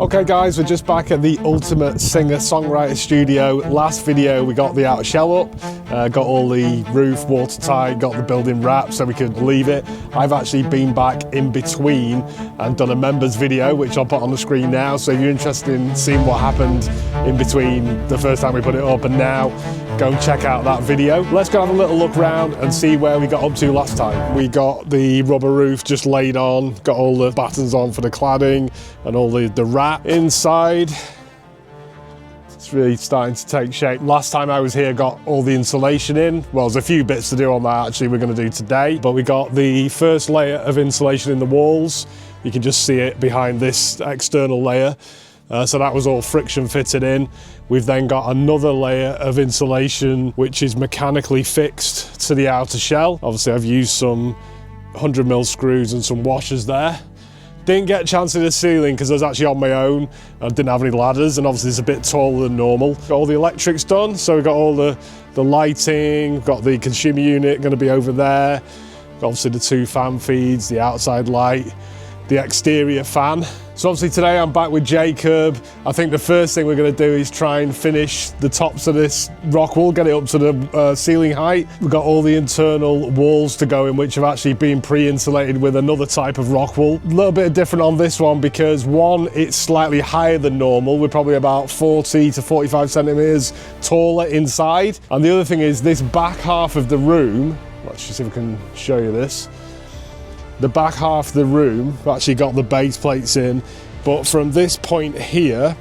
Okay guys, we're just back at the ultimate singer-songwriter studio. Last video we got the outer shell up, got all the roof watertight, got the building wrapped so we could leave it. I've actually been back in between and done a members video, which I'll put on the screen now. So if you're interested in seeing what happened in between the first time we put it up and now, go and check out that video. Let's go have a little look around and see where we got up to last time. We got the rubber roof just laid on, got all the battens on for the cladding and all the wrap inside. It's really starting to take shape. Last time I was here, got all the insulation in. Well, there's a few bits to do on that actually we're going to do today, but we got the first layer of insulation in the walls. You can just see it behind this external layer. So that was all friction fitted in. We've then got another layer of insulation which is mechanically fixed to the outer shell. Obviously I've used some 100mm screws and some washers there. Didn't get a chance to the ceiling because I was actually on my own and didn't have any ladders, and obviously it's a bit taller than normal. Got all the electrics done, so we've got all the lighting, got the consumer unit going to be over there. Got obviously the 2 fan feeds, the outside light, the exterior fan. So obviously today I'm back with Jacob. I think the first thing we're going to do is try and finish the tops of this Rockwool, get it up to the ceiling height. We've got all the internal walls to go in, which have actually been pre-insulated with another type of Rockwool. A little bit different on this one because one, it's slightly higher than normal. We're probably about 40 to 45 centimeters taller inside. And the other thing is this back half of the room, let's just see if we can show you this. The back half of the room actually got the base plates in, but from this point here,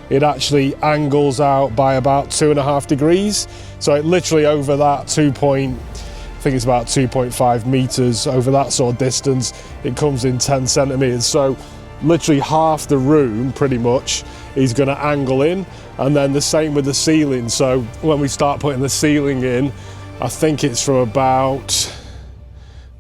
it actually angles out by about 2.5 degrees. So it literally over that I think it's about 2.5 meters over that sort of distance, it comes in 10 centimeters. So literally half the room pretty much is going to angle in, and then the same with the ceiling. So when we start putting the ceiling in, I think it's from about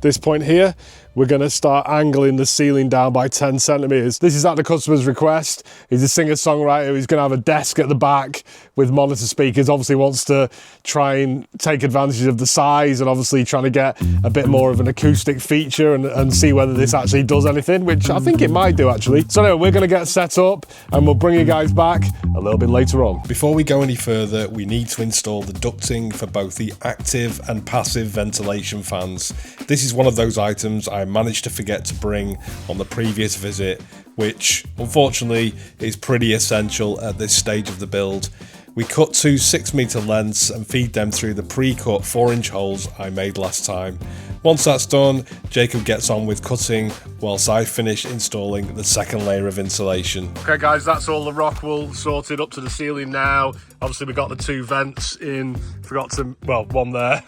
this point here, we're going to start angling the ceiling down by 10 centimeters. This is at the customer's request. He's a singer-songwriter. He's going to have a desk at the back with monitor speakers. Obviously wants to try and take advantage of the size and obviously trying to get a bit more of an acoustic feature and see whether this actually does anything, which I think it might do actually. So anyway, we're going to get set up and we'll bring you guys back a little bit later on. Before we go any further, we need to install the ducting for both the active and passive ventilation fans. This is one of those items I managed to forget to bring on the previous visit, which unfortunately is pretty essential at this stage of the build. We cut 2 6-meter lengths and feed them through the pre-cut 4-inch holes I made last time. Once that's done, Jacob gets on with cutting whilst I finish installing the second layer of insulation. Okay guys, that's all the Rockwool sorted up to the ceiling now. Obviously we got the 2 vents in, one there.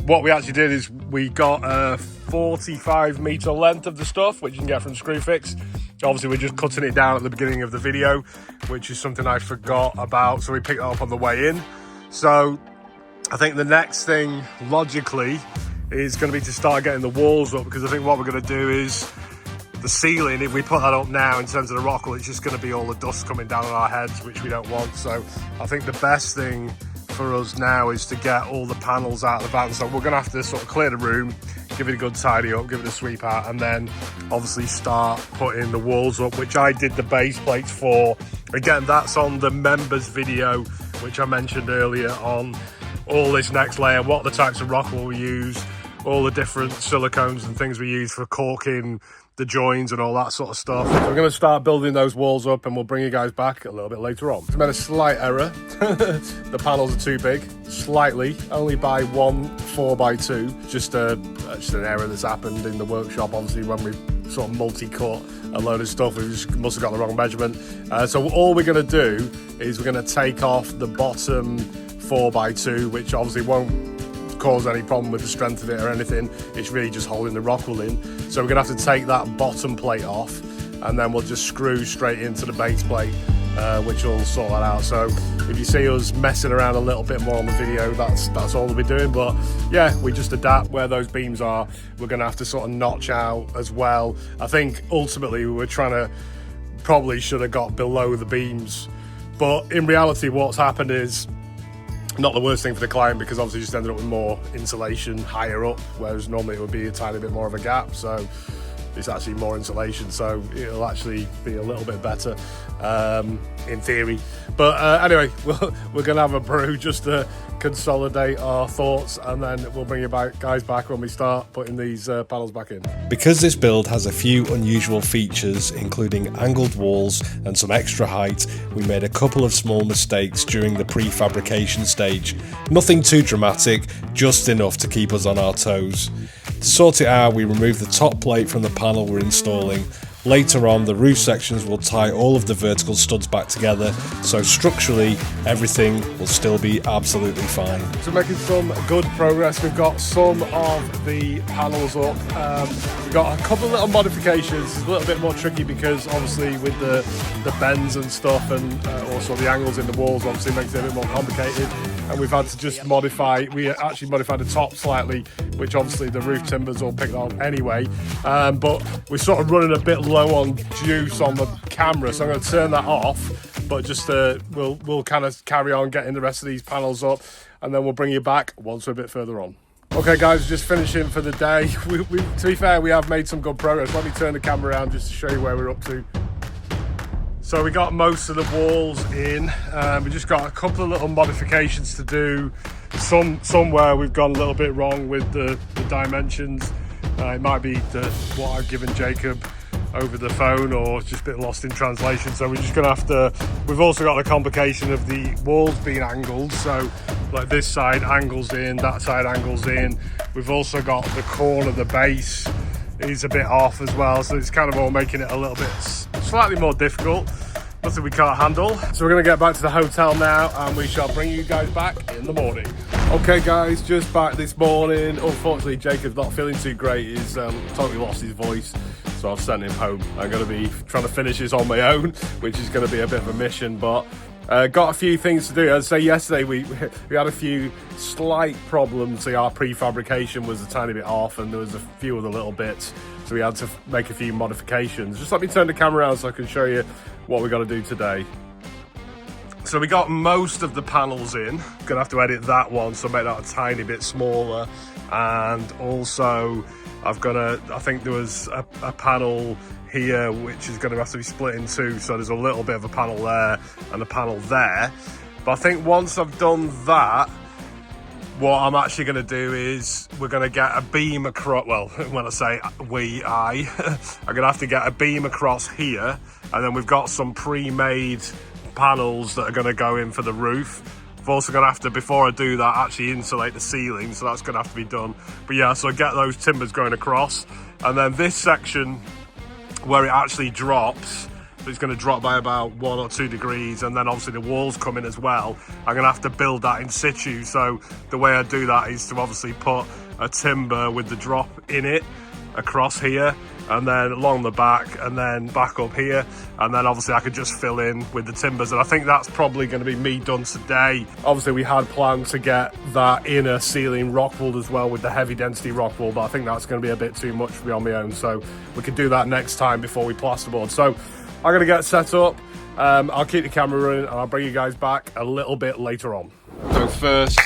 What we actually did is we got a 45-meter length of the stuff, which you can get from Screwfix. Obviously, we're just cutting it down at the beginning of the video, which is something I forgot about, so we picked that up on the way in. So I think the next thing, logically, is going to be to start getting the walls up, because I think what we're going to do is the ceiling, if we put that up now in terms of the Rockwool, it's just going to be all the dust coming down on our heads, which we don't want. So I think the best thing for us now is to get all the panels out of the van. So we're going to have to sort of clear the room, give it a good tidy up, give it a sweep out, and then obviously start putting the walls up, which I did the base plates for. Again, that's on the members video, which I mentioned earlier, on all this next layer, what the types of Rockwool we use, all the different silicones and things we use for caulking the joins and all that sort of stuff. So we're going to start building those walls up and we'll bring you guys back a little bit later on. I made a slight error. The panels are too big, slightly, only by 1 4x2. Just an error that's happened in the workshop. Obviously when we sort of multi-cut a load of stuff, we just must have got the wrong measurement. So all we're going to do is we're going to take off the bottom 4x2, which obviously won't cause any problem with the strength of it or anything. It's really just holding the Rockwool in. So we're gonna have to take that bottom plate off and then we'll just screw straight into the base plate, which will sort that out. So if you see us messing around a little bit more on the video, that's all we'll be doing. But yeah, we just adapt where those beams are. We're gonna have to sort of notch out as well. I think ultimately we were probably should have got below the beams, but in reality what's happened is not the worst thing for the client, because obviously just ended up with more insulation higher up, whereas normally it would be a tiny bit more of a gap. So it's actually more insulation, so it'll actually be a little bit better in theory. But anyway, we're gonna have a brew just to consolidate our thoughts, and then we'll bring you guys back when we start putting these panels back in. Because this build has a few unusual features, including angled walls and some extra height, we made a couple of small mistakes during the prefabrication stage. Nothing too dramatic, just enough to keep us on our toes. To sort it out, we removed the top plate from the panel we're installing. Later on, the roof sections will tie all of the vertical studs back together, so structurally everything will still be absolutely fine. So making some good progress. We've got some of the panels up. We've got a couple of little modifications. It's a little bit more tricky because obviously with the bends and stuff, and also the angles in the walls obviously makes it a bit more complicated. And we've had to just modify, we actually modified the top slightly, which obviously the roof timbers all picked up anyway. But we're sort of running a bit low on juice on the camera, so I'm going to turn that off. But just we'll kind of carry on getting the rest of these panels up, and then we'll bring you back once we're a bit further on. Okay guys, just finishing for the day. To be fair, we have made some good progress. Let me turn the camera around just to show you where we're up to. So we got most of the walls in. We just got a couple of little modifications to do. Somewhere we've gone a little bit wrong with the dimensions. It might be what I've given Jacob over the phone, or just a bit lost in translation. So we're just gonna have to, we've also got the complication of the walls being angled. So like this side angles in, that side angles in. We've also got the corner, the base is a bit off as well. So it's kind of all making it a little bit slightly more difficult. Nothing we can't handle. So we're gonna get back to the hotel now, and we shall bring you guys back in the morning. Okay guys, just back this morning. Unfortunately, Jacob's not feeling too great. He's totally lost his voice, so I've sent him home. I'm gonna be trying to finish this on my own, which is gonna be a bit of a mission, but got a few things to do. I'd say yesterday we had a few slight problems. So our prefabrication was a tiny bit off, and there was a few other little bits, so we had to make a few modifications. Just let me turn the camera around so I can show you what we got to do today. So we got most of the panels in. Gonna have to edit that one, so make that a tiny bit smaller. And also I think there was a panel here which is going to have to be split in two, so there's a little bit of a panel there and a panel there. But I think once I've done that, what I'm actually going to do is we're going to get a beam across, well, when I say I'm going to have to get a beam across here, and then we've got some pre-made panels that are going to go in for the roof. I've also going to have to, before I do that, actually insulate the ceiling, so that's going to have to be done. But yeah, so I get those timbers going across, and then this section where it actually drops, it's going to drop by about 1 or 2 degrees, and then obviously the walls come in as well. I'm going to have to build that in situ. So the way I do that is to obviously put a timber with the drop in it across here, and then along the back, and then back up here, and then obviously I could just fill in with the timbers. And I think that's probably going to be me done today. Obviously we had planned to get that inner ceiling Rockwool as well, with the heavy density Rockwool, but I think that's going to be a bit too much for me on my own, so we could do that next time before we plasterboard. So I'm going to get set up. I'll keep the camera running, and I'll bring you guys back a little bit later on. So first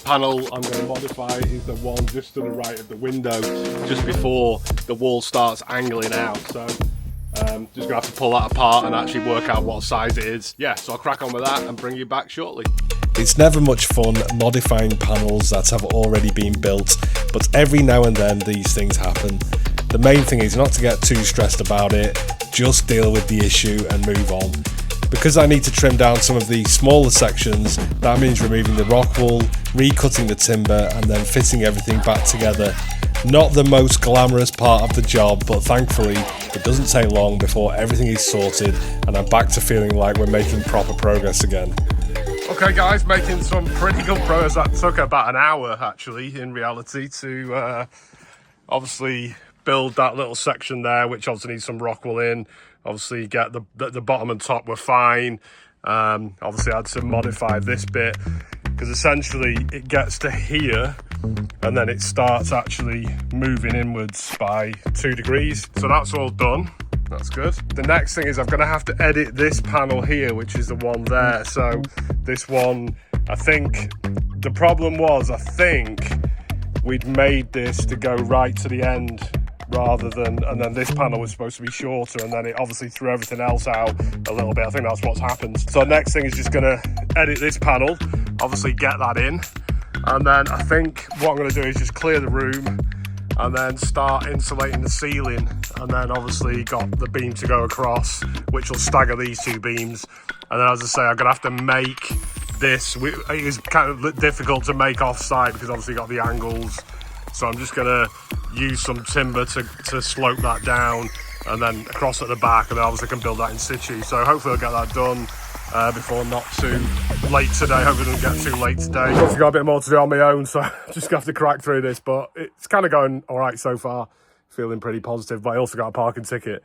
panel I'm going to modify is the one just to the right of the window, just before the wall starts angling out. So just going to have to pull that apart and actually work out what size it is. Yeah, so I'll crack on with that and bring you back shortly. It's never much fun modifying panels that have already been built, but every now and then these things happen. The main thing is not to get too stressed about it, just deal with the issue and move on. Because I need to trim down some of the smaller sections, that means removing the Rockwool, recutting the timber, and then fitting everything back together. Not the most glamorous part of the job, but thankfully it doesn't take long before everything is sorted and I'm back to feeling like we're making proper progress again. Okay guys, making some pretty good progress. That took about an hour actually in reality to obviously build that little section there, which obviously needs some Rockwool in. Obviously get the bottom and top were fine. Obviously I had to modify this bit because essentially it gets to here and then it starts actually moving inwards by 2 degrees. So that's all done. That's good. The next thing is I'm going to have to edit this panel here, which is the one there. So this one, I think the problem was, I think we'd made this to go right to the end rather than, and then this panel was supposed to be shorter, and then it obviously threw everything else out a little bit. I think that's what's happened. So next thing is just going to edit this panel, obviously get that in, and then I think what I'm going to do is just clear the room and then start insulating the ceiling, and then obviously got the beam to go across, which will stagger these two beams. And then, as I say, I'm going to have to make this. It is kind of difficult to make off-site because obviously got the angles. So I'm just going to use some timber to slope that down, and then across at the back, and then obviously can build that in situ. So hopefully I'll get that done before not too late today. Hopefully it doesn't get too late today. I've also got a bit more to do on my own, so just gonna have to crack through this, but it's kind of going all right so far. Feeling pretty positive, but I also got a parking ticket.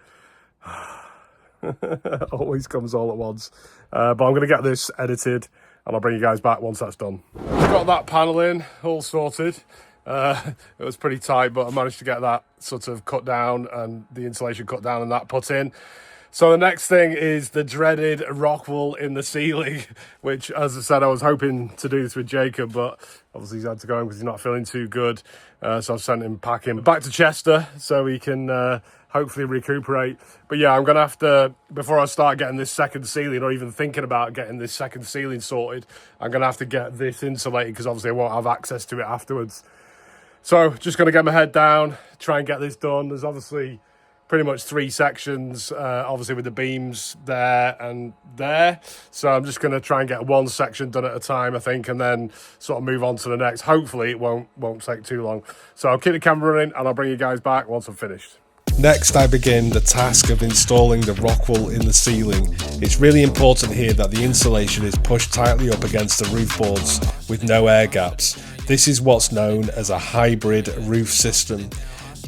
Always comes all at once. But I'm gonna get this edited, and I'll bring you guys back once that's done. Got that panel in, all sorted. It was pretty tight, but I managed to get that sort of cut down and the insulation cut down and that put in. So the next thing is the dreaded Rockwool in the ceiling, which, as I said, I was hoping to do this with Jacob, but obviously he's had to go home because he's not feeling too good. So I've sent him packing back to Chester so he can hopefully recuperate. But yeah, I'm going to have to, before I start getting this second ceiling, or even thinking about getting this second ceiling sorted, I'm going to have to get this insulated because obviously I won't have access to it afterwards. So just going to get my head down, try and get this done. There's obviously pretty much 3 sections, obviously with the beams there and there. So I'm just going to try and get one section done at a time, I think, and then sort of move on to the next. Hopefully it won't take too long. So I'll keep the camera running and I'll bring you guys back once I'm finished. Next, I begin the task of installing the Rockwool in the ceiling. It's really important here that the insulation is pushed tightly up against the roof boards with no air gaps. This is what's known as a hybrid roof system.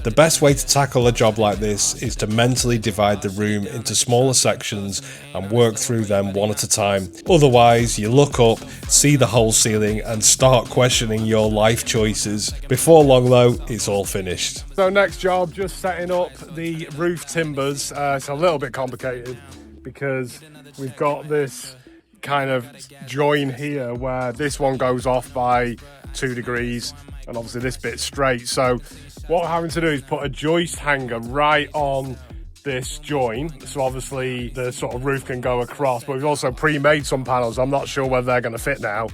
The best way to tackle a job like this is to mentally divide the room into smaller sections and work through them one at a time. Otherwise, you look up, see the whole ceiling and start questioning your life choices. Before long though, it's all finished. So next job, just setting up the roof timbers. It's a little bit complicated because we've got this kind of join here where this one goes off by 2 degrees and obviously this bit's straight. So what we're having to do is put a joist hanger right on this join, so obviously the sort of roof can go across, but we've also pre-made some panels. I'm not sure whether they're going to fit now.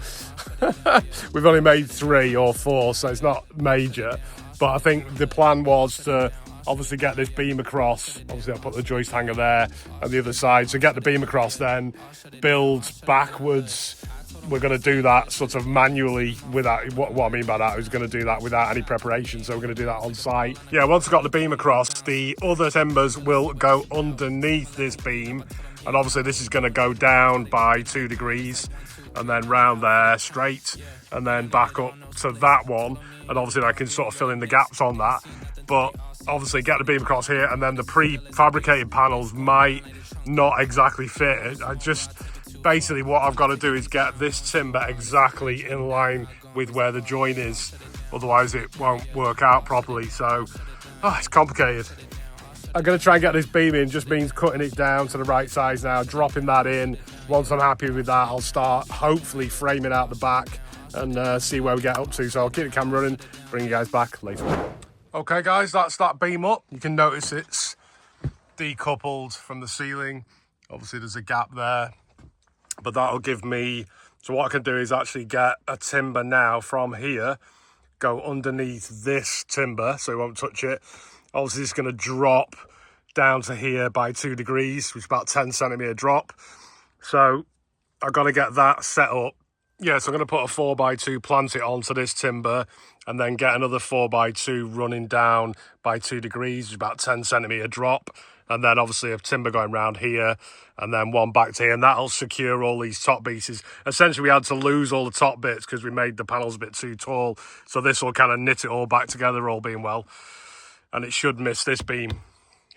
We've only made 3 or 4, so it's not major, but I think the plan was to obviously get this beam across. Obviously I'll put the joist hanger there on the other side, so get the beam across, then build backwards. We're going to do that sort of manually without, what I mean by that is going to do that without any preparation, so we're going to do that on site. Yeah, once we've got the beam across, the other timbers will go underneath this beam, and obviously this is going to go down by 2 degrees and then round there straight and then back up to that one, and obviously I can sort of fill in the gaps on that, but obviously get the beam across here, and then the prefabricated panels might not exactly fit. Basically what I've got to do is get this timber exactly in line with where the join is, otherwise it won't work out properly. So it's complicated. I'm going to try and get this beam in, just means cutting it down to the right size now, dropping that in. Once I'm happy with that, I'll start hopefully framing out the back and see where we get up to. So I'll keep the camera running, bring you guys back later. Okay guys, that's that beam up. You can notice it's decoupled from the ceiling. Obviously there's a gap there, but that'll give me, so what I can do is actually get a timber now from here, go underneath this timber so it won't touch it. Obviously it's going to drop down to here by 2 degrees, which is about 10 centimetre drop. So I've got to get that set up. Yeah, so I'm going to put a 4x2, plant it onto this timber, and then get another 4x2 running down by 2 degrees, which is about 10 centimetre drop. And then obviously a timber going round here, and then one back to here, and that'll secure all these top pieces. Essentially we had to lose all the top bits because we made the panels a bit too tall, so this will kind of knit it all back together, all being well, and it should miss this beam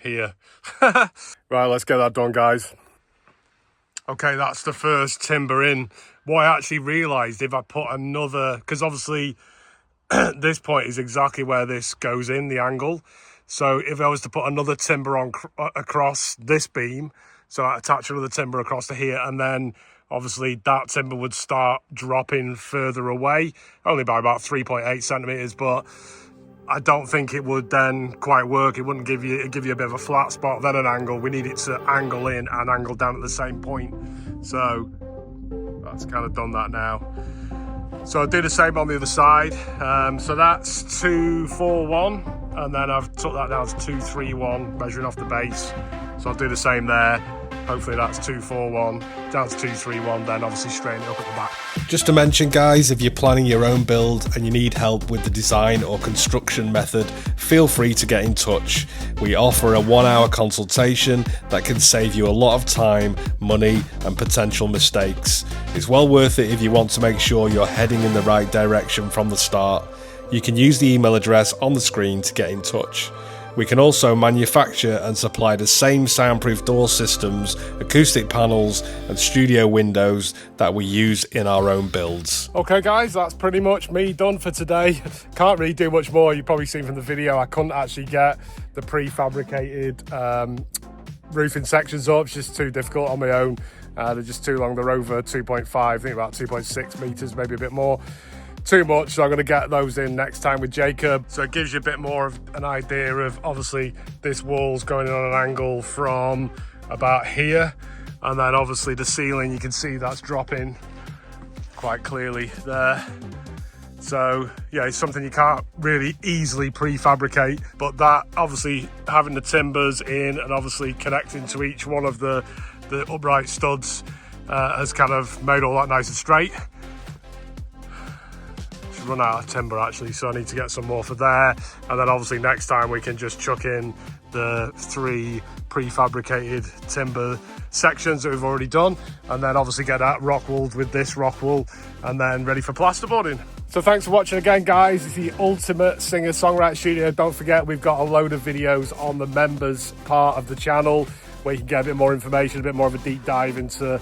here. Right, let's get that done guys. Okay, that's the first timber in. What I actually realised, if I put another, because obviously this point is exactly where this goes in, the angle. So if I was to put another timber on across this beam, so I attach another timber across to here, and then obviously that timber would start dropping further away, only by about 3.8 centimetres, but I don't think it would then quite work. It wouldn't give you, it'd give you a bit of a flat spot, then an angle. We need it to angle in and angle down at the same point. So that's kind of done that now. So I'll do the same on the other side. So that's 241, and then I've took that down to 231, measuring off the base. So I'll do the same there. Hopefully that's 241, down to 231, then obviously straighten it up at the back. Just to mention, guys, if you're planning your own build and you need help with the design or construction method, feel free to get in touch. We offer a 1-hour consultation that can save you a lot of time, money, and potential mistakes. It's well worth it if you want to make sure you're heading in the right direction from the start. You can use the email address on the screen to get in touch. We can also manufacture and supply the same soundproof door systems, acoustic panels and studio windows that we use in our own builds. Okay guys, that's pretty much me done for today. Can't really do much more. You've probably seen from the video I couldn't actually get the prefabricated roofing sections up. It's just too difficult on my own. They're just too long. They're over 2.5, I think about 2.6 meters, maybe a bit more. Too much, so I'm going to get those in next time with Jacob. So it gives you a bit more of an idea of, obviously this wall's going in on an angle from about here, and then obviously the ceiling, you can see that's dropping quite clearly there. So yeah, it's something you can't really easily prefabricate, but that obviously having the timbers in and obviously connecting to each one of the upright studs has kind of made all that nice and straight. Run out of timber actually, so I need to get some more for there, and then obviously next time we can just chuck in the 3 prefabricated timber sections that we've already done, and then obviously get that rockwooled with this rockwool, and then ready for plasterboarding. So thanks for watching again, guys. It's the ultimate singer-songwriter studio. Don't forget, we've got a load of videos on the members part of the channel where you can get a bit more information, a bit more of a deep dive into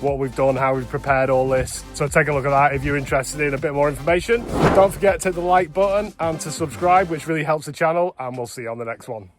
what we've done, how we've prepared all this. So take a look at that if you're interested in a bit more information. Don't forget to hit the like button and to subscribe, which really helps the channel, and we'll see you on the next one.